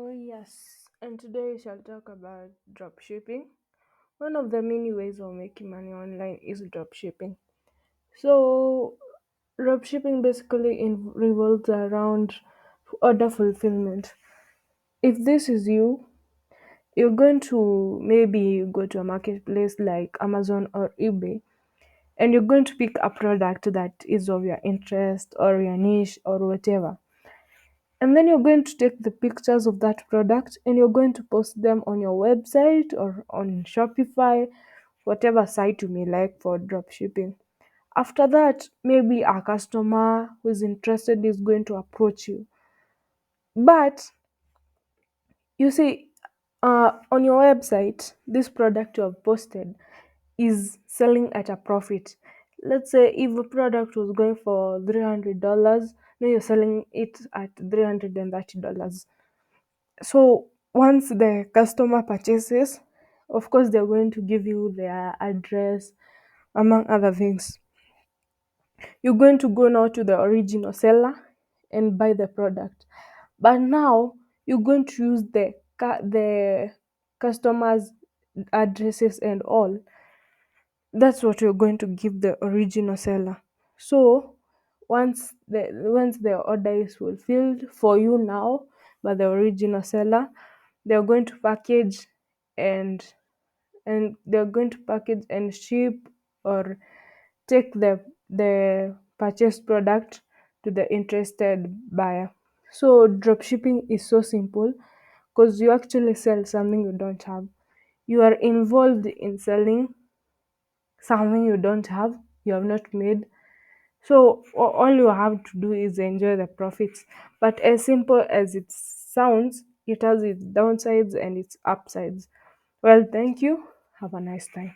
Oh, yes, and today we shall talk about dropshipping. One of the many ways of making money online is dropshipping. So, dropshipping basically revolves around order fulfillment. If this is you, you're going to maybe go to a marketplace like Amazon or eBay, and you're going to pick a product that is of your interest or your niche or whatever. And then you're going to take the pictures of that product and you're going to post them on your website or on Shopify, whatever site you may like for dropshipping. After that, maybe a customer who is interested is going to approach you. But you see, on your website, this product you have posted is selling at a profit. Let's say if a product was going for $300, now you're selling it at $330. So once the customer purchases, of course, they're going to give you their address, among other things. You're going to go now to the original seller and buy the product. But now you're going to use the customers' addresses and all. That's what you're going to give the original seller. So once the order is fulfilled for you now by the original seller, they're going to package and they're going to package and ship or take the purchased product to the interested buyer. So dropshipping is so simple because you actually sell something you don't have. You are involved in selling something you have not made. So all you have to do is enjoy the profits. But as simple as it sounds, it has its downsides and its upsides. Well, thank you. Have a nice time.